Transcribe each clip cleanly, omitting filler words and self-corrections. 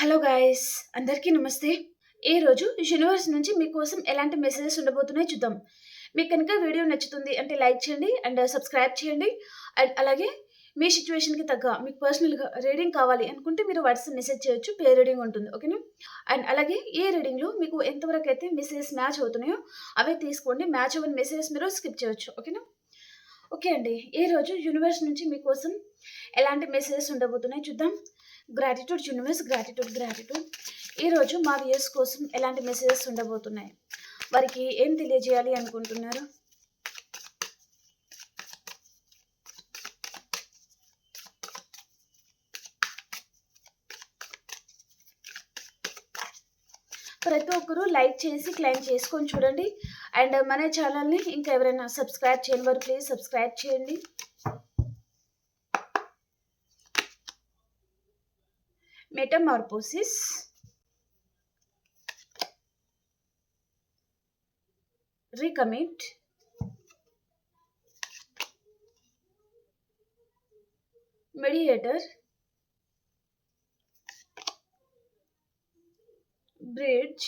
Hello guys, అందరికీ నమస్తే. ఈరోజు యూనివర్స్ నుంచి మీకోసం ఎలాంటి మెసేజెస్ ఉండబోతున్నాయో చూద్దాం. మీకు కనుక వీడియో నచ్చుతుంది అంటే లైక్ చేయండి అండ్ సబ్స్క్రైబ్ చేయండి. అండ్ అలాగే మీ సిచ్యువేషన్కి తగ్గ మీకు పర్సనల్గా రీడింగ్ కావాలి అనుకుంటే మీరు వాట్సాప్ మెసేజ్ చేయొచ్చు. పే రీడింగ్ ఉంటుంది, ఓకేనా? అండ్ అలాగే ఈ రీడింగ్లో మీకు ఎంతవరకు అయితే మెసేజెస్ మ్యాచ్ అవుతున్నాయో అవే తీసుకోండి. మ్యాచ్ అవ్వని మెసేజెస్ మీరు స్కిప్ చేయొచ్చు, ఓకేనా? ఓకే అండి, ఈరోజు యూనివర్స్ నుంచి మీకోసం ఎలాంటి మెసేజెస్ ఉండబోతున్నాయో చూద్దాం. Gratitude universe, gratitude. ఈరోజు మా వ్యూయర్స్ కోసం ఎలాంటి మెసేజెస్ ఉండబోతున్నాయి, వారికి ఏం తెలియజేయాలి అనుకుంటున్నారు? ప్రతి ఒక్కరూ లైక్ చేసి క్లైమ్ చేసుకొని చూడండి. అండ్ మన ఛానల్ని ఇంకా ఎవరైనా సబ్స్క్రైబ్ చేయని వారు ప్లీజ్ సబ్స్క్రైబ్ చేయండి. Metamorphosis, recommit, mediator, bridge,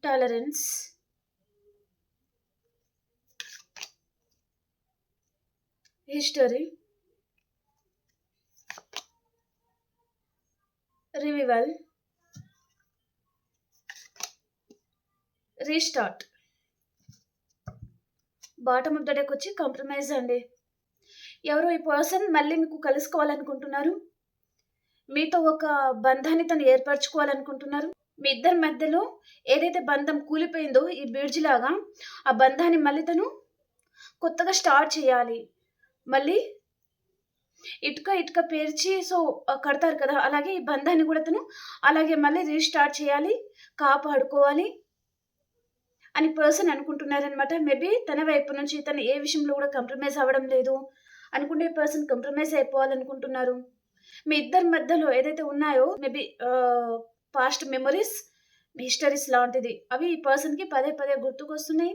tolerance, history, revival, restart. Bottom of the deck వచ్చి కాంప్రమైజ్ అండి. ఎవరో ఈ పర్సన్ మళ్ళీ మీకు కలుసుకోవాలనుకుంటున్నారు, మీతో ఒక బంధాన్ని తను ఏర్పరచుకోవాలనుకుంటున్నారు. మీ ఇద్దరి మధ్యలో ఏదైతే బంధం కూలిపోయిందో ఈ బ్రిడ్జ్ లాగా ఆ బంధాన్ని మళ్ళీ తను కొత్తగా స్టార్ట్ చేయాలి. మళ్ళీ ఇటుక పేర్చి కడతారు కదా, అలాగే ఈ బంధాన్ని కూడా తను అలాగే మళ్ళీ రీస్టార్ట్ చేయాలి, కాపాడుకోవాలి అని పర్సన్ అనుకుంటున్నారనమాట. మేబీ తన వైపు నుంచి తను ఏ విషయంలో కూడా కాంప్రమైజ్ అవ్వడం లేదు అనుకుంటే పర్సన్ కాంప్రమైజ్ అయిపోవాలనుకుంటున్నారు. మీ ఇద్దరి మధ్యలో ఏదైతే ఉన్నాయో మేబీ పాస్ట్ మెమరీస్, హిస్టరీస్ లాంటిది అవి ఈ పర్సన్కి పదే పదే గుర్తుకొస్తున్నాయి.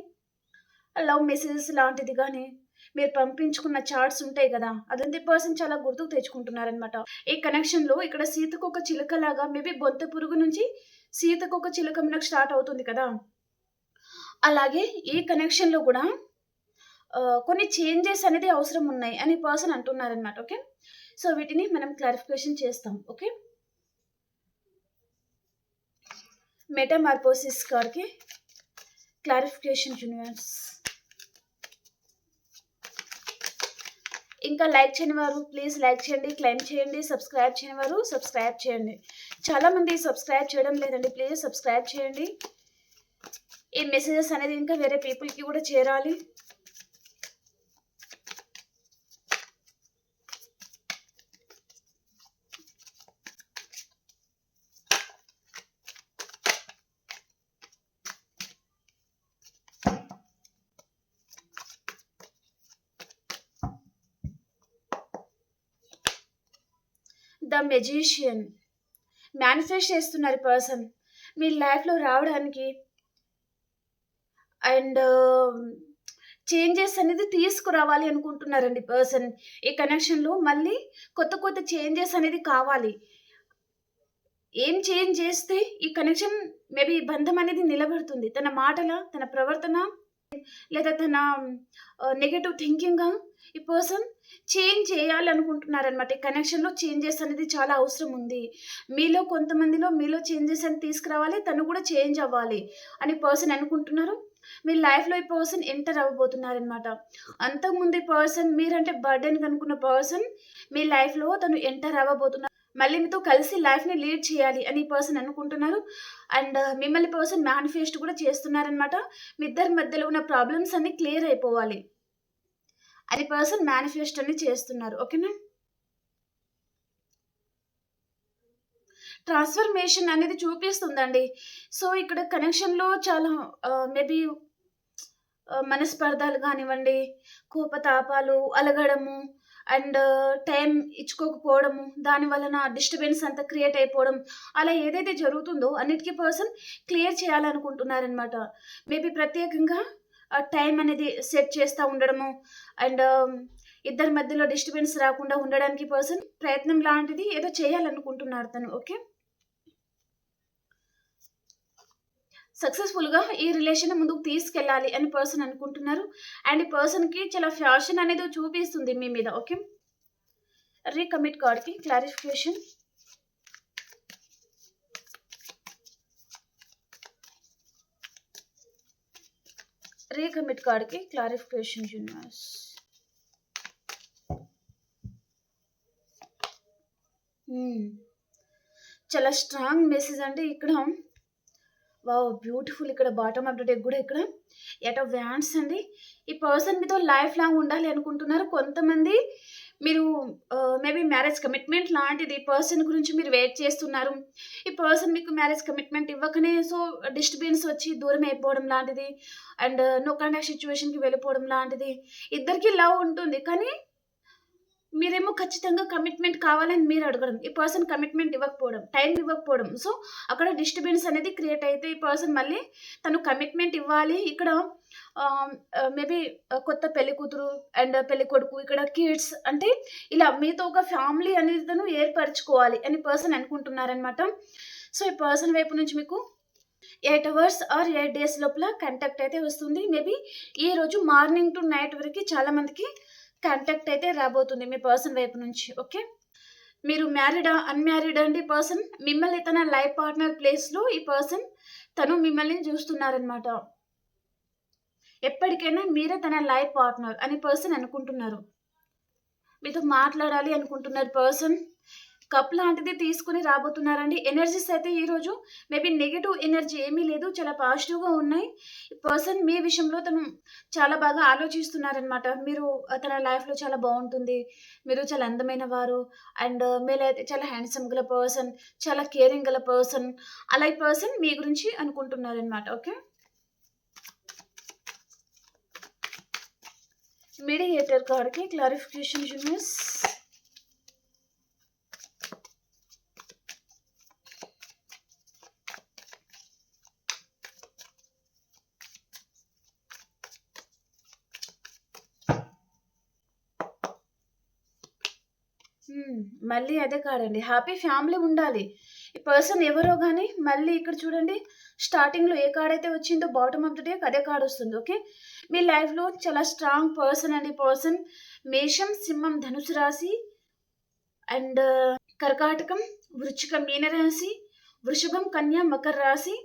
లవ్ మెసేజెస్ లాంటిది కానీ మీరు పంపించుకున్న చార్ట్స్ ఉంటాయి కదా, అదంతా పర్సన్ చాలా గుర్తుకు తెచ్చుకుంటున్నారనమాట. ఈ కనెక్షన్లో ఇక్కడ సీతకు ఒక చిలుకలాగా మేబీ బొంత పురుగు నుంచి సీతకు ఒక చిలుక స్టార్ట్ అవుతుంది కదా, అలాగే ఈ కనెక్షన్లో కూడా కొన్ని చేంజెస్ అనేది అవసరం ఉన్నాయి అని పర్సన్ అంటున్నారనమాట. ఓకే, సో వీటిని మనం క్లారిఫికేషన్ చేస్తాం. ఓకే, మెటామార్ఫోసిస్ కార్డ్కి క్లారిఫికేషన్ యూనివర్స్. ఇంకా లైక్ చేయని వారు ప్లీజ్ లైక్ చేయండి, క్లైమ్ చేయండి. సబ్స్క్రైబ్ చేయని వారు సబ్స్క్రైబ్ చేయండి. చాలామంది సబ్స్క్రైబ్ చేయడం లేదండి, ప్లీజ్ సబ్స్క్రైబ్ చేయండి. ఈ మెసేజెస్ అనేది ఇంకా వేరే పీపుల్కి కూడా చేరాలి. ద మెజిషియన్ మేనిఫెస్ట్ చేస్తున్నారు పర్సన్ మీ లైఫ్లో రావడానికి అండ్ చేంజెస్ అనేది తీసుకురావాలి అనుకుంటున్నారండి పర్సన్. ఈ కనెక్షన్లో మళ్ళీ కొత్త చేంజెస్ అనేది కావాలి. ఏం చేంజ్ చేస్తే ఈ కనెక్షన్ మేబీ బంధం అనేది నిలబడుతుంది? తన మాటల, తన ప్రవర్తన, లేదా తన నెగటివ్ థింకింగ్గా ఈ పర్సన్ చేంజ్ చేయాలనుకుంటున్నారనమాట. ఈ కనెక్షన్లో చేంజెస్ అనేది చాలా అవసరం ఉంది. మీలో చేంజెస్ అని తీసుకురావాలి, తను కూడా చేంజ్ అవ్వాలి అని పర్సన్ అనుకుంటున్నారు. మీ లైఫ్లో ఈ పర్సన్ ఎంటర్ అవ్వబోతున్నారనమాట. అంతకుముందు ఈ పర్సన్ మీరంటే బర్డెన్ కనుక్కున్న పర్సన్ మీ లైఫ్లో తను ఎంటర్ అవ్వబోతున్నారు. మళ్ళీ మీతో కలిసి లైఫ్ని లీడ్ చేయాలి అని పర్సన్ అనుకుంటున్నారు. అండ్ మిమ్మల్ని పర్సన్ మేనిఫెస్ట్ కూడా చేస్తున్నారనమాట. మీ ఇద్దరి మధ్యలో ఉన్న ప్రాబ్లమ్స్ అన్ని క్లియర్ అయిపోవాలి అని పర్సన్ మేనిఫెస్ట్ అని చేస్తున్నారు. ఓకేనా? ట్రాన్స్ఫర్మేషన్ అనేది చూపిస్తుందండి. సో ఇక్కడ కనెక్షన్లో చాలా మేబీ మనస్పర్ధాలు కానివ్వండి, కోపతాపాలు, అలగడము అండ్ టైం ఇచ్చుకోకపోవడము, దాని వలన డిస్టర్బెన్స్ అంతా క్రియేట్ అయిపోవడం, అలా ఏదైతే జరుగుతుందో అన్నిటికీ పర్సన్ క్లియర్ చేయాలనుకుంటున్నారనమాట. మేబీ ప్రత్యేకంగా టైం అనేది సెట్ చేస్తూ ఉండడము అండ్ ఇద్దరి మధ్యలో డిస్టర్బెన్స్ రాకుండా ఉండడానికి పర్సన్ ప్రయత్నం లాంటిది ఏదో చేయాలనుకుంటున్నారు తను. ఓకే, సక్సెస్ఫుల్గా ఈ రిలేషన్ ముందుకు తీసుకెళ్ళాలి అని పర్సన్ అనుకుంటున్నారు. అండ్ ఈ పర్సన్కి చాలా ఫ్యాషన్ అనేది చూపిస్తుంది మీ మీద. ఓకే, రీకమిట్ కార్డ్కి క్లారిఫికేషన్. రీకమిట్ కార్డ్కి క్లారిఫికేషన్ యూనివర్స్. చాలా స్ట్రాంగ్ మెసేజ్ అండి ఇక్కడ. Wow, beautiful. ఇక్కడ బాటమ్ ఆఫ్ ద డెక్ కూడా ఇక్కడ ఎట్ ఆఫ్ వ్యాండ్స్ అండి. ఈ పర్సన్ మీతో లైఫ్ లాంగ్ ఉండాలి అనుకుంటున్నారు. కొంతమంది మీరు మేబీ మ్యారేజ్ కమిట్మెంట్ లాంటిది పర్సన్ గురించి మీరు వెయిట్ చేస్తున్నారు. ఈ పర్సన్ మీకు మ్యారేజ్ కమిట్మెంట్ ఇవ్వకనే సో డిస్టర్బెన్స్ వచ్చి దూరం అయిపోవడం లాంటిది అండ్ నో కాంటాక్ట్ సిచ్యువేషన్కి వెళ్ళిపోవడం లాంటిది. ఇద్దరికి లవ్ ఉంటుంది కానీ మీరేమో ఖచ్చితంగా కమిట్మెంట్ కావాలని మీరు అడగడం, ఈ పర్సన్ కమిట్మెంట్ ఇవ్వకపోవడం, టైం ఇవ్వకపోవడం. సో అక్కడ డిస్టర్బెన్స్ అనేది క్రియేట్ అయితే ఈ పర్సన్ మళ్ళీ తను కమిట్మెంట్ ఇవ్వాలి. ఇక్కడ మేబీ కొత్త పెళ్లి కూతురు అండ్ పెళ్లి కొడుకు, ఇక్కడ కిడ్స్ అంటే ఇలా మీతో ఒక ఫ్యామిలీ అనేది తను ఏర్పరచుకోవాలి అని పర్సన్ అనుకుంటున్నారనమాట. సో ఈ పర్సన్ వైపు నుంచి మీకు 8 hours ఆర్ 8 days లోపల కాంటాక్ట్ అయితే వస్తుంది. మేబీ ఈ రోజు మార్నింగ్ టు నైట్ వరకు చాలా మందికి కాంటాక్ట్ అయితే రాబోతుంది మీ పర్సన్ వైపు నుంచి. ఓకే, మీరు మ్యారీడా అన్మ్యారీడ్ అండి? పర్సన్ మిమ్మల్ని తన లైఫ్ పార్ట్నర్ ప్లేస్లో ఈ పర్సన్ తను మిమ్మల్ని చూస్తున్నారనమాట. ఎప్పటికైనా మీరే తన లైఫ్ పార్ట్నర్ అని పర్సన్ అనుకుంటున్నారు. మీతో మాట్లాడాలి అనుకుంటున్నారు పర్సన్. కప్ లాంటిది తీసుకుని రాబోతున్నారండి. ఎనర్జీస్ అయితే ఈరోజు మేబీ నెగిటివ్ ఎనర్జీ ఏమీ లేదు, చాలా పాజిటివ్గా ఉన్నాయి. ఈ పర్సన్ మీ విషయంలో తను చాలా బాగా ఆలోచిస్తున్నారనమాట. మీరు తన లైఫ్లో చాలా బాగుంటుంది, మీరు చాలా అందమైన వారు అండ్ మీరైతే చాలా హ్యాండ్సమ్ గల పర్సన్, చాలా కేరింగ్ గల పర్సన్, అలా ఈ పర్సన్ మీ గురించి అనుకుంటున్నారనమాట. ఓకే, మీడియేటర్ కార్డ్కి క్లారిఫికేషన్ యూనివర్స్. మళ్ళీ అదే కాడండి, హ్యాపీ ఫ్యామిలీ ఉండాలి. ఈ పర్సన్ ఎవరో కానీ మళ్ళీ ఇక్కడ చూడండి, స్టార్టింగ్లో ఏ కార్డ్ అయితే వచ్చిందో బాటమ్ ఆఫ్ ద డేక్ అదే కార్డ్ వస్తుంది. ఓకే, మీ లైఫ్లో చాలా స్ట్రాంగ్ పర్సన్ అండి. పర్సన్ మేషం, సింహం, ధనుసు రాశి అండ్ కర్కాటకం, వృశ్చికం, మీన రాశి, వృషభం, కన్య, మకర రాశి,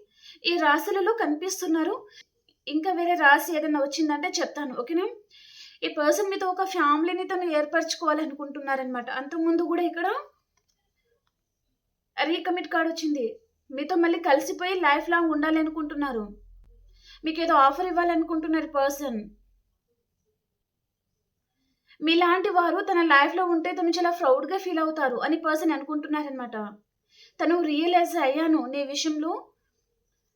ఈ రాశులలో కనిపిస్తున్నారు. ఇంకా వేరే రాశి ఏదైనా వచ్చిందంటే చెప్తాను. ఓకేనా, ఈ పర్సన్ మీతో ఒక ఫ్యామిలీని తను ఏర్పరచుకోవాలనుకుంటున్నారనమాట. అంతకుముందు కూడా ఇక్కడ రీకమిట్ కార్డ్ వచ్చింది. మీతో మళ్ళీ కలిసిపోయి లైఫ్ లాంగ్ ఉండాలి అనుకుంటున్నారు. మీకు ఏదో ఆఫర్ ఇవ్వాలనుకుంటున్నారు పర్సన్. మీలాంటి వారు తన లైఫ్లో ఉంటే తను చాలా ప్రౌడ్గా ఫీల్ అవుతారు అని పర్సన్ అనుకుంటున్నారనమాట. తను రియలైజ్ అయ్యాను నీ విషయంలో,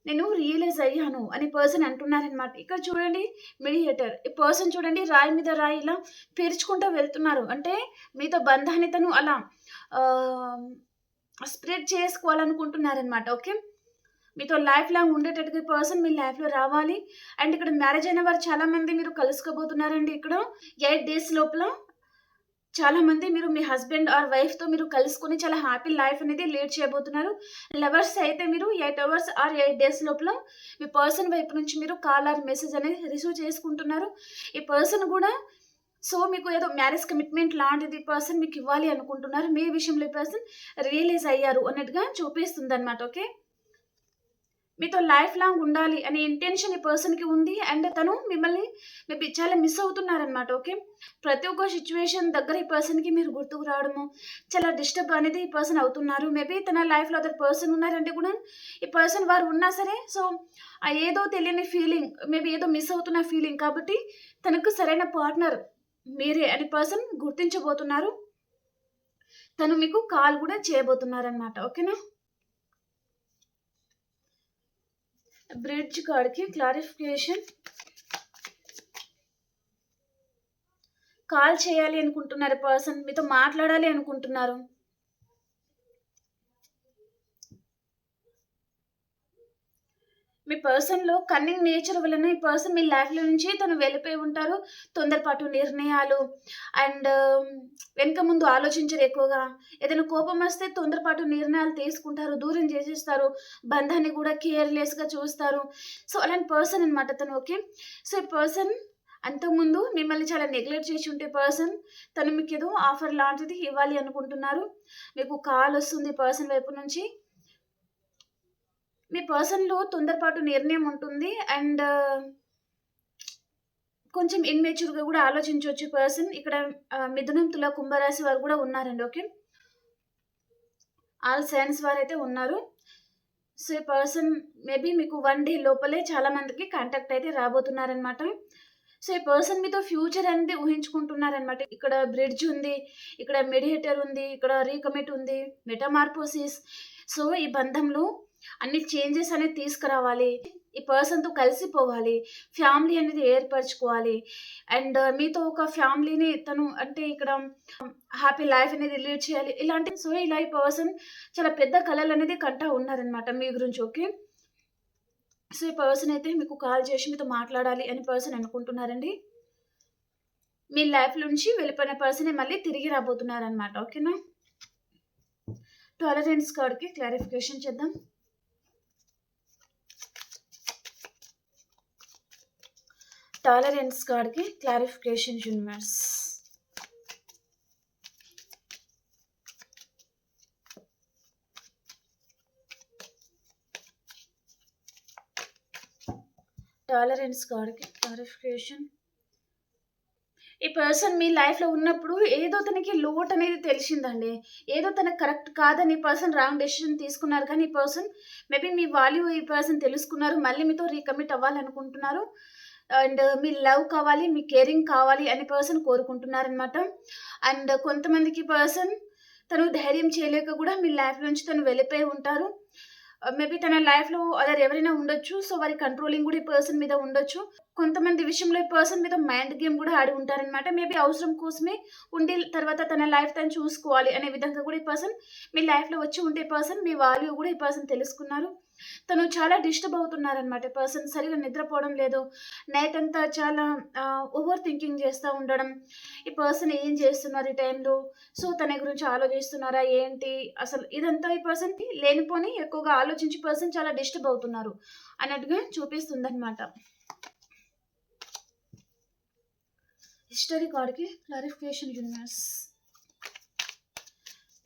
నేను రియలైజ్ అయ్యాను అని పర్సన్ అంటున్నారనమాట. ఇక్కడ చూడండి మీడియేటర్, ఈ పర్సన్ చూడండి రాయి మీద రాయి ఇలా పేర్చుకుంటూ వెళ్తున్నారు. అంటే మీతో బంధాన్ని తను అలా స్ప్రెడ్ చేసుకోవాలనుకుంటున్నారనమాట. ఓకే, మీతో లైఫ్ లాంగ్ ఉండేటట్టుగా పర్సన్ మీ లైఫ్లో రావాలి. అండ్ ఇక్కడ మ్యారేజ్ అయిన వారు చాలామంది మీరు కలుసుకోబోతున్నారండి. ఇక్కడ 8 days లోపల చాలామంది మీరు మీ హస్బెండ్ ఆర్ వైఫ్తో మీరు కలుసుకొని చాలా హ్యాపీ లైఫ్ అనేది లీడ్ చేయబోతున్నారు. లవర్స్ అయితే మీరు 8 hours ఆర్ 8 days లోపల మీ పర్సన్ వైపు నుంచి మీరు కాల్ ఆర్ మెసేజ్ అనేది రిసీవ్ చేసుకుంటున్నారు. ఈ పర్సన్ కూడా సో మీకు ఏదో మ్యారేజ్ కమిట్మెంట్ లాంటిది పర్సన్ మీకు ఇవ్వాలి అనుకుంటున్నారు. మీ విషయంలో ఈ పర్సన్ రియలైజ్ అయ్యారు అన్నట్టుగా చూపిస్తుంది అనమాట. ఓకే, మీతో లైఫ్ లాంగ్ ఉండాలి అనే ఇంటెన్షన్ ఈ పర్సన్కి ఉంది. అండ్ తను మిమ్మల్ని మేబీ చాలా మిస్ అవుతున్నారనమాట. ఓకే, ప్రతి ఒక్క సిచ్యువేషన్ దగ్గర ఈ పర్సన్కి మీరు గుర్తుకు రావడము, చాలా డిస్టర్బ్ అనేది ఈ పర్సన్ అవుతున్నారు. మేబీ తన లైఫ్లో అదర్ పర్సన్ ఉన్నారంటే కూడా ఈ పర్సన్ వారు ఉన్నా సరే సో ఏదో తెలియని ఫీలింగ్, మేబీ ఏదో మిస్ అవుతున్న ఫీలింగ్, కాబట్టి తనకు సరైన పార్ట్నర్ మీరే అని పర్సన్ గుర్తించబోతున్నారు. తను మీకు కాల్ కూడా చేయబోతున్నారనమాట. ఓకేనా, బ్రిడ్జ్ కార్డ్కి క్లారిఫికేషన్. కాల్ చేయాలి అనుకుంటున్నారు పర్సన్, మీతో మాట్లాడాలి అనుకుంటున్నారు. మీ పర్సన్‌లో కన్నింగ్ నేచర్ వలన ఈ పర్సన్ మీ లైఫ్‌లో నుంచి తను వెళ్ళిపోయి ఉంటారు. తొందరపాటు నిర్ణయాలు అండ్ వెనక ముందు ఆలోచించరు ఎక్కువగా. ఏదైనా కోపమొస్తే తొందరపాటు నిర్ణయాలు తీసుకుంటారు. దూరం చేసేస్తారు. బంధాన్ని కూడా కేర్‌లెస్‌గా చూస్తారు. సో, అలాంటి పర్సన్ అనమాట తను. ఓకే. సో, ఈ పర్సన్ అంతకుముందు మిమ్మల్ని చాలా నెగ్లెక్ట్ చేసి ఉంటే పర్సన్ తను మీకేదో ఆఫర్ లాంటిది ఇవ్వాలి అనుకుంటున్నారు. మీకు కాలొస్తుంది పర్సన్ వైపు నుంచి. మీ పర్సన్‌లో తొందరపాటు నిర్ణయం ఉంటుంది. అండ్ కొంచెం ఇమ్మెచ్యూర్‌గా గూడా ఆలోచించొచ్చు పర్సన్. ఇక్కడ మిథునం, తుల, కుంభరాశి వారు గూడా ఉన్నారండి. ఓకే. ఆల్ సైన్స్ వారైతే ఉన్నారు. సో, ఈ పర్సన్ మేబీ మీకు 1 డే లోపలే చాలా మందికి కాంటాక్ట్ అయితే రాబోతున్నారనమాట. సో, ఈ పర్సన్ మీతో ఫ్యూచర్ అనేది ఊహించుకుంటున్నారనమాట. ఇక్కడ బ్రిడ్జ్ ఉంది. ఇక్కడ మెడియేటర్ ఉంది. ఇక్కడ రీకమిట్ ఉంది. మెటామార్ఫోసిస్. సో, ఈ బంధంలో అన్ని చేంజెస్ అనేది తీసుకురావాలి. ఈ పర్సన్‌తో కలిసిపోవాలి. ఫ్యామిలీ అనేది ఏర్పరచుకోవాలి. అండ్ మీతో ఒక ఫ్యామిలీని తను అంటే ఇక్కడ హ్యాపీ లైఫ్ అనేది లీడ్ చేయాలి. ఇలాంటి సో, ఇలా ఈ పర్సన్ చాలా పెద్ద కలలనేది కంటా ఉన్నారనమాట మీ గురించి. ఓకే. సో, ఈ పర్సన్ అయితే మీకు కాల్ చేసి మీతో మాట్లాడాలి అని పర్సన్ అనుకుంటున్నారండి. మీ లైఫ్‌లో నుంచి వెళ్ళిపోయిన పర్సనే మళ్ళీ తిరిగి రాబోతున్నారనమాట. ఓకేనా? టాలరెన్స్ కార్డ్‌కి క్లారిఫికేషన్ చేద్దాం. టాలరెన్స్ కార్డ్‌కి క్లారిఫికేషన్ యూనివర్స్. టాలరెన్స్ కార్డ్‌కి క్లారిఫికేషన్. ఈ పర్సన్ మీ లైఫ్‌లో ఉన్నప్పుడు ఏదో తనకి లోటనేది తెలిసిందండి. ఏదో తనకు కరెక్ట్ కాదని ఈ పర్సన్ రాంగ్ డెసిషన్ తీసుకున్నారు. కానీ ఈ పర్సన్ మేబీ మీ వాల్యూ ఈ పర్సన్ తెలుసుకున్నారు. మళ్ళీ మీతో రీకమిట్ అవ్వాలనుకుంటున్నారు. అండ్ మీ లవ్ కావాలి, మీ కేరింగ్ కావాలి అని పర్సన్ కోరుకుంటున్నారనమాట. అండ్ కొంతమందికి పర్సన్ తను ధైర్యం చేయలేక కూడా మీ లైఫ్ నుంచి తను వెళ్ళిపోయి ఉంటారు. మేబీ తన లైఫ్‌లో అదర్ ఎవరైనా ఉండొచ్చు. సో, వారి కంట్రోలింగ్ కూడా ఈ పర్సన్ మీద ఉండొచ్చు. కొంతమంది విషయంలో ఈ పర్సన్ మీద మైండ్ గేమ్ కూడా ఆడి ఉంటారనమాట. మేబీ అవసరం కోసమే ఉండి తర్వాత తన లైఫ్ తను చూసుకోవాలి అనే విధంగా కూడా ఈ పర్సన్ మీ లైఫ్‌లో వచ్చి ఉంటే పర్సన్ మీ వాల్యూ కూడా ఈ పర్సన్ తెలుసుకున్నారు. తను చాలా డిస్టర్బ్ అవుతున్నారనమాట. ఈ పర్సన్ సరిగ్గా నిద్రపోవడం లేదు. నైట్ అంతా చాలా ఓవర్ థింకింగ్ చేస్తా ఉండడం. ఈ పర్సన్ ఏం చేస్తున్నారు ఈ టైంలో? సో, తన గురించి ఆలోచిస్తున్నారా ఏంటి? అసలు ఇదంతా ఈ పర్సన్‌కి లేనిపోని ఎక్కువగా ఆలోచించి పర్సన్ చాలా డిస్టర్బ్ అవుతున్నారు అన్నట్టుగా చూపిస్తుందనమాట. హిస్టరీ కార్డ్‌కి క్లారిఫికేషన్ యూనివర్స్.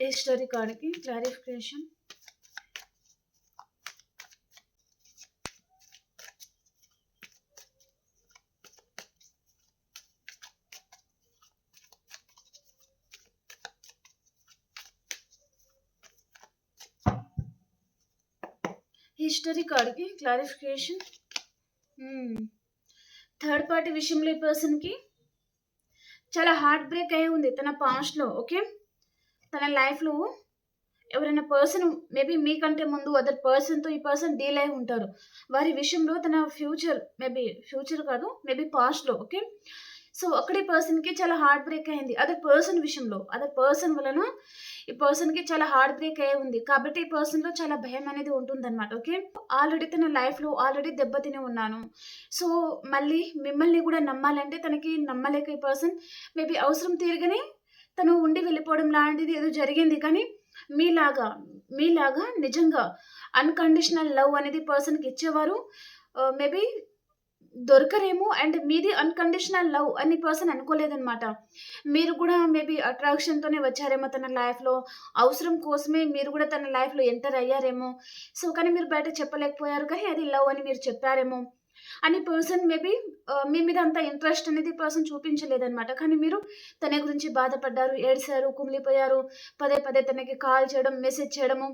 హిస్టరీ కార్డ్‌కి క్లారిఫికేషన్. హిస్టరీ కార్డ్‌కి క్లారిఫికేషన్. థర్డ్ పార్టీ విషయంలో ఈ పర్సన్‌కి చాలా హార్ట్ బ్రేక్ అయ్యి ఉంది తన పాస్ట్‌లో. ఓకే. తన లైఫ్‌లో ఎవరైనా పర్సన్ మేబీ మీకంటే ముందు అదర్ పర్సన్‌తో ఈ పర్సన్ డీల్ అయి ఉంటారు. వారి విషయంలో తన ఫ్యూచర్ కాదు మేబీ పాస్ట్‌లో. ఓకే. సో, అక్కడి పర్సన్‌కి చాలా హార్ట్ బ్రేక్ అయింది. అదర్ పర్సన్ విషయంలో. అదర్ పర్సన్ వలన ఈ పర్సన్‌కి చాలా హార్ట్ బ్రేక్ అయ్యి ఉంది. కాబట్టి ఈ పర్సన్‌లో చాలా భయం అనేది ఉంటుందన్నమాట. ఓకే. ఆల్రెడీ తన లైఫ్‌లో ఆల్రెడీ దెబ్బతిని ఉన్నాను. సో, మళ్ళీ మిమ్మల్ని కూడా నమ్మాలంటే తనకి నమ్మలేక ఈ పర్సన్ మేబీ అవసరం తీరగానే తను ఉండి వెళ్ళిపోవడం లాంటిది ఏదో జరిగింది. కానీ మీలాగా నిజంగా అన్‌కండిషనల్ లవ్ అనేది పర్సన్‌కి ఇచ్చేవారు మేబీ దొరకరేమో. అండ్ మీది అన్‌కండిషనల్ లవ్ అని పర్సన్ అనుకోలేదనమాట. మీరు కూడా మేబీ అట్రాక్షన్‌తోనే వచ్చారేమో తన లైఫ్‌లో. అవసరం కోసమే మీరు కూడా తన లైఫ్‌లో ఎంటర్ అయ్యారేమో. సో, కానీ మీరు బయట చెప్పలేకపోయారు. కానీ అది లవ్ అని మీరు చెప్పారేమో అని పర్సన్ మేబీ మీ మీద అంత ఇంట్రెస్ట్ అనేది పర్సన్ చూపించలేదనమాట. కానీ మీరు తన గురించి బాధపడ్డారు, ఏడిసారు, కుమిలిపోయారు. పదే పదే తనకి కాల్ చేయడం, మెసేజ్ చేయడము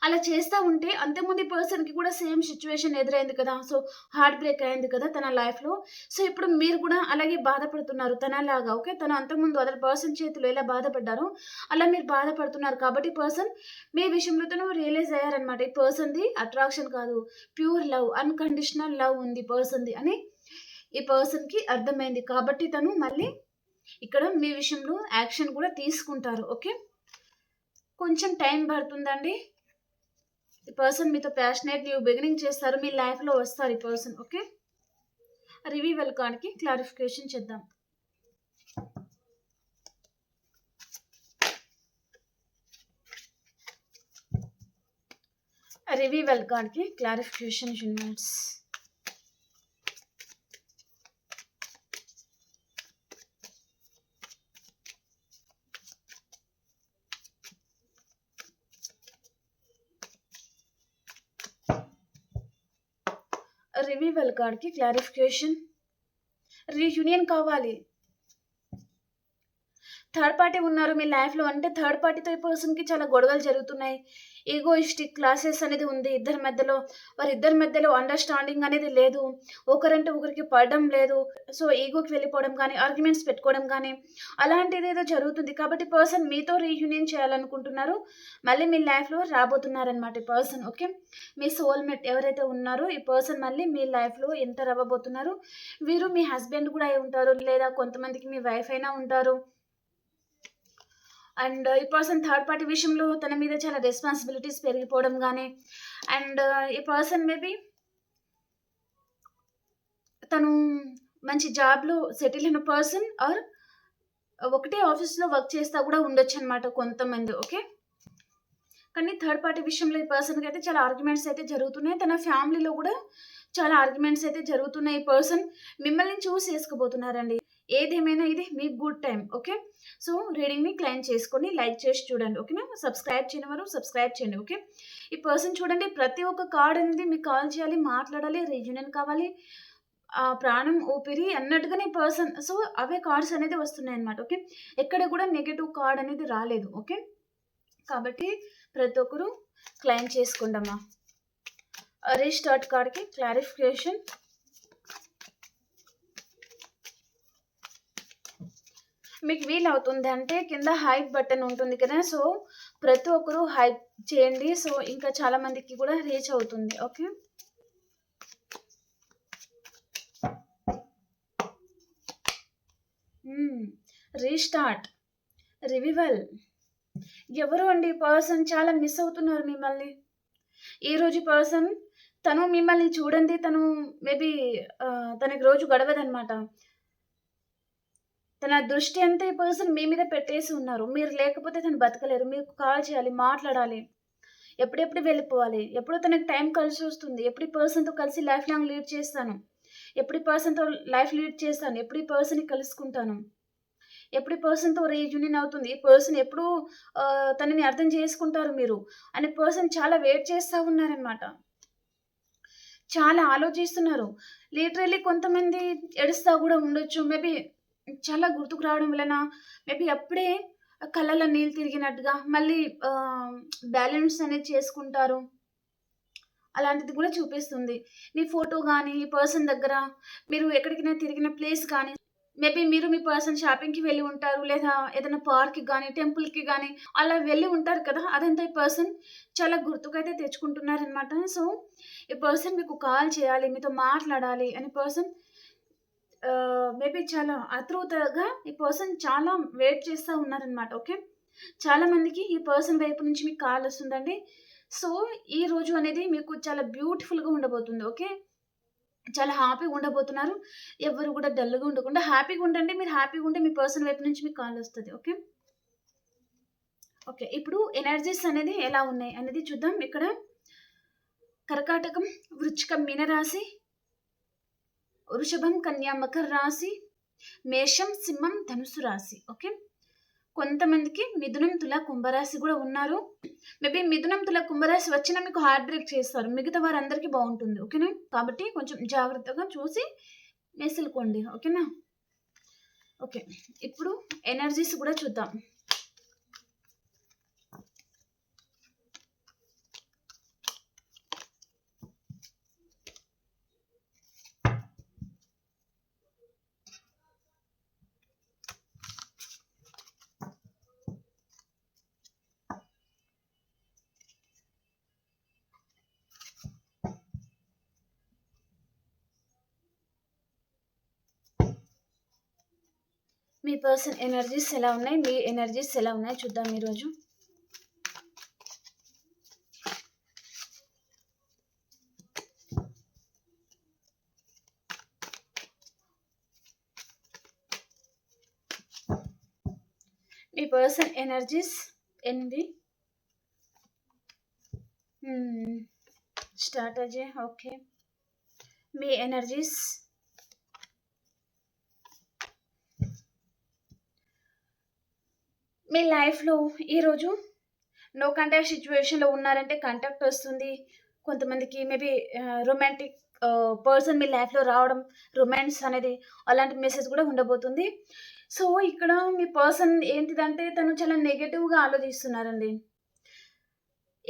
అలా చేస్తా ఉంటే అంతకుముందు ఈ పర్సన్‌కి కూడా సేమ్ సిట్యుయేషన్ ఎదురైంది కదా! సో, హార్ట్ బ్రేక్ అయింది కదా తన లైఫ్‌లో. సో, ఇప్పుడు మీరు కూడా అలాగే బాధపడుతున్నారు తనలాగా. ఓకే. తను అంతకుముందు అదర్ పర్సన్ చేతిలో ఎలా బాధపడ్డారో అలా మీరు బాధపడుతున్నారు. కాబట్టి పర్సన్ మీ విషయంలో తను రియలైజ్ అయ్యారనమాట. ఈ పర్సన్‌ది అట్రాక్షన్ కాదు. ప్యూర్ లవ్, అన్‌కండిషనల్ లవ్ ఉంది పర్సన్‌ది అని ఈ పర్సన్‌కి అర్థమైంది. కాబట్టి తను మళ్ళీ ఇక్కడ మీ విషయంలో యాక్షన్ కూడా తీసుకుంటారు. ఓకే. కొంచెం టైం పడుతుందండి. ఈ పర్సన్ మీతో ప్యాషనేట్ న్యూ బిగినింగ్ చేస్తారు, మీ లైఫ్లో వస్తారు ఈ పర్సన్. ఓకే, రివీవల్ కార్డ్కి క్లారిఫికేషన్ చేద్దాం. రివీవల్ కార్డ్కి క్లారిఫికేషన్ యూనివర్స్. రివీవల్ కార్డ్కి క్లారిఫికేషన్. రీయూనియన్ కావాలి. థర్డ్ పార్టీ ఉన్నారు మీ లైఫ్లో అంటే థర్డ్ పార్టీతో ఈ పర్సన్కి చాలా గొడవలు జరుగుతున్నాయి. ఈగోయిస్టిక్ క్లాసెస్ అనేది ఉంది ఇద్దరి మధ్యలో. వారిద్దరి మధ్యలో అండర్స్టాండింగ్ అనేది లేదు, ఒకరంటే ఒకరికి పడడం లేదు. సో ఈగోకి వెళ్ళిపోవడం కానీ, ఆర్గ్యుమెంట్స్ పెట్టుకోవడం కానీ అలాంటిది ఏదో జరుగుతుంది. కాబట్టి పర్సన్ మీతో రీయూనియన్ చేయాలనుకుంటున్నారు, మళ్ళీ మీ లైఫ్లో రాబోతున్నారనమాట ఈ పర్సన్. ఓకే, మీ సోల్మేట్ ఎవరైతే ఉన్నారో ఈ పర్సన్ మళ్ళీ మీ లైఫ్లో ఎంటర్ అవ్వబోతున్నారు. వీరు మీ హస్బెండ్ కూడా అయి ఉంటారు, లేదా కొంతమందికి మీ వైఫ్ అయినా ఉంటారు. అండ్ ఈ పర్సన్ థర్డ్ పార్టీ విషయంలో తన మీద చాలా రెస్పాన్సిబిలిటీస్ పెరిగిపోవడం కానీ, అండ్ ఈ పర్సన్ మేబీ తను మంచి జాబ్లో సెటిల్ అయిన పర్సన్, ఆర్ ఒకటే ఆఫీస్లో వర్క్ చేస్తా కూడా ఉండొచ్చు అనమాట కొంతమంది. ఓకే, కానీ థర్డ్ పార్టీ విషయంలో ఈ పర్సన్కి అయితే చాలా ఆర్గ్యుమెంట్స్ అయితే జరుగుతున్నాయి. తన ఫ్యామిలీలో కూడా చాలా ఆర్గ్యుమెంట్స్ అయితే జరుగుతున్నాయి. ఈ పర్సన్ మిమ్మల్ని చూస్ చేసుకోబోతున్నారండి. ఏదేమైనా ఇది మీ గుడ్ టైం. ఓకే, సో రీడింగ్ని క్లైమ్ చేసుకొని లైక్ చేసి చూడండి. ఓకేనా, సబ్స్క్రైబ్ చేయని వారు సబ్స్క్రైబ్ చేయండి. ఓకే, ఈ పర్సన్ చూడండి, ప్రతి ఒక్క కార్డ్ అనేది మీకు కాల్ చేయాలి, మాట్లాడాలి, రీయూనియన్ కావాలి, ప్రాణం ఊపిరి అన్నట్టుగానే పర్సన్. సో అవే కార్డ్స్ అనేది వస్తున్నాయి అన్నమాట. ఓకే, ఎక్కడ కూడా నెగటివ్ కార్డ్ అనేది రాలేదు. ఓకే, కాబట్టి ప్రతి ఒక్కరు క్లైమ్ చేసుకుందామా. రీస్టార్ట్ కార్డ్కి క్లారిఫికేషన్. మీకు వీలు అవుతుంది అంటే కింద హైప్ బటన్ ఉంటుంది కదా, సో ప్రతి ఒక్కరు హైప్ చేయండి. సో ఇంకా చాలా మందికి కూడా రీచ్ అవుతుంది. Okay, restart, revival. ఎవరు అండి పర్సన్ చాలా మిస్ అవుతున్నారు మిమ్మల్ని. ఈరోజు పర్సన్ తను మిమ్మల్ని చూడండి, తను మేబీ తనకి రోజు గడవదనమాట. తన దృష్టి అంతా ఈ పర్సన్ మీ మీద పెట్టేసి ఉన్నారు. మీరు లేకపోతే తను బతకలేరు. మీకు కాల్ చేయాలి, మాట్లాడాలి, ఎప్పుడెప్పుడు వెళ్ళిపోవాలి, ఎప్పుడు తనకు టైం కలిసి వస్తుంది, ఎప్పుడు ఈ పర్సన్తో కలిసి లైఫ్ లాంగ్ లీడ్ చేస్తాను, ఎప్పుడు ఈ పర్సన్తో లైఫ్ లీడ్ చేస్తాను, ఎప్పుడు ఈ పర్సన్ని కలుసుకుంటాను, ఎప్పుడు ఈ పర్సన్తో రీయూనియన్ అవుతుంది, ఈ పర్సన్ ఎప్పుడు తనని అర్థం చేసుకుంటారు మీరు అనే పర్సన్ చాలా వెయిట్ చేస్తూ ఉన్నారనమాట. చాలా ఆలోచిస్తున్నారు. లిటరల్లీ కొంతమంది ఏడుస్తూ కూడా ఉండొచ్చు. మేబీ చాలా గుర్తుకు రావడం వలన మేబీ అప్పుడే కళ్ళలో నీళ్ళు తిరిగినట్టుగా మళ్ళీ బ్యాలెన్స్ అనేది చేసుకుంటారు. అలాంటిది కూడా చూపిస్తుంది. మీ ఫోటో కానీ ఈ పర్సన్ దగ్గర మీరు ఎక్కడికైనా తిరిగిన ప్లేస్ కానీ, మేబీ మీరు మీ పర్సన్ షాపింగ్కి వెళ్ళి ఉంటారు, లేదా ఏదైనా పార్క్కి కానీ టెంపుల్కి కానీ అలా వెళ్ళి ఉంటారు కదా. అదంతా ఈ పర్సన్ చాలా గుర్తుకైతే తెచ్చుకుంటున్నారనమాట. సో ఈ పర్సన్ మీకు కాల్ చేయాలి, మీతో మాట్లాడాలి అని పర్సన్ మేబీ చాలా ఆతృతగా ఈ పర్సన్ చాలా వెయిట్ చేస్తూ ఉన్నారనమాట. ఓకే, చాలా మందికి ఈ పర్సన్ వైపు నుంచి మీకు కాల్ వస్తుందండి. సో ఈ రోజు అనేది మీకు చాలా బ్యూటిఫుల్గా ఉండబోతుంది. ఓకే, చాలా హ్యాపీగా ఉండబోతున్నారు. ఎవరు కూడా డల్గా ఉండకుండా హ్యాపీగా ఉండండి. మీరు హ్యాపీగా ఉంటే మీ పర్సన్ వైపు నుంచి మీకు కాల్ వస్తుంది. ఓకే ఓకే ఇప్పుడు ఎనర్జీస్ అనేది ఎలా ఉన్నాయి అనేది చూద్దాం. ఇక్కడ కర్కాటకం, వృశ్చికం, మీనరాశి, వృషభం, కన్యా, మకర రాశి, మేషం, సింహం, ధనుసు రాశి. ఓకే, కొంతమందికి మిథునం, తుల, కుంభరాశి కూడా ఉన్నారు. మేబీ మిథునం, తుల, కుంభరాశి వచ్చినా మీకు హార్ట్ బ్రేక్ చేస్తారు, మిగతా వారందరికీ బాగుంటుంది. ఓకేనా, కాబట్టి కొంచెం జాగ్రత్తగా చూసి మెసులుకోండి. ఓకేనా. ఓకే, ఇప్పుడు ఎనర్జీస్ కూడా చూద్దాం. మీ పర్సన్ ఎనర్జీస్ ఎలా ఉన్నాయి, మీ ఎనర్జీస్ ఎలా ఉన్నాయి చూద్దాం ఈరోజు. Person energies 8 strategy. ఓకే, మీ ఎనర్జీస్ మీ లైఫ్లో ఈరోజు నో కాంటాక్ట్ సిచ్యువేషన్లో ఉన్నారంటే కాంటాక్ట్ వస్తుంది. కొంతమందికి మేబీ రొమాంటిక్ పర్సన్ మీ లైఫ్లో రావడం, రొమాన్స్ అనేది అలాంటి మెసేజ్ కూడా ఉండబోతుంది. సో ఇక్కడ మీ పర్సన్ ఏంటిదంటే తను చాలా నెగటివ్గా ఆలోచిస్తున్నారండి.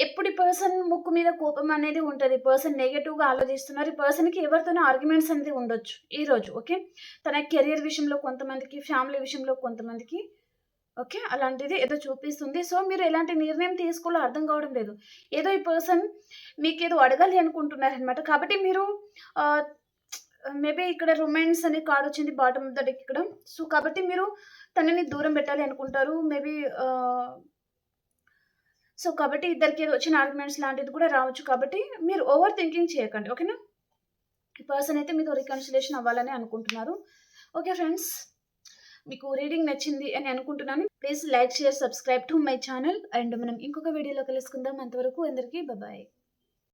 ఎప్పుడు ఈ పర్సన్ ముక్కు మీద కోపం అనేది ఉంటుంది. పర్సన్ నెగటివ్గా ఆలోచిస్తున్నారు. ఈ పర్సన్కి ఎవరితోనో ఆర్గ్యుమెంట్స్ అనేది ఉండొచ్చు ఈరోజు. ఓకే, తన కెరియర్ విషయంలో కొంతమందికి, ఫ్యామిలీ విషయంలో కొంతమందికి. ఓకే, అలాంటిది ఏదో చూపిస్తుంది. సో మీరు ఎలాంటి నిర్ణయం తీసుకోవాలో అర్థం కావడం లేదు. ఏదో ఈ పర్సన్ మీకేదో అడగాలి అనుకుంటున్నారనమాట. కాబట్టి మీరు మేబీ ఇక్కడ రొమాన్స్ అనే కార్డ్ వచ్చింది బాటమ్ ఆఫ్ ద డెక్ ఇక్కడ. సో కాబట్టి మీరు తనని దూరం పెట్టాలి అనుకుంటారు మేబీ. సో కాబట్టి ఇద్దరికి ఏదో వచ్చిన ఆర్గ్యుమెంట్స్ లాంటిది కూడా రావచ్చు. కాబట్టి మీరు ఓవర్ థింకింగ్ చేయకండి. ఓకేనా, ఈ పర్సన్ అయితే మీతో రికన్సిలేషన్ అవ్వాలని అనుకుంటున్నారు. ఓకే ఫ్రెండ్స్, మీకు రీడింగ్ నచ్చింది అని అనుకుంటున్నాను. Please like, share, subscribe to my channel. And మనం ఇంకొక వీడియోలో కలుసుకుందాం. అంతవరకు అందరికీ బాయ్.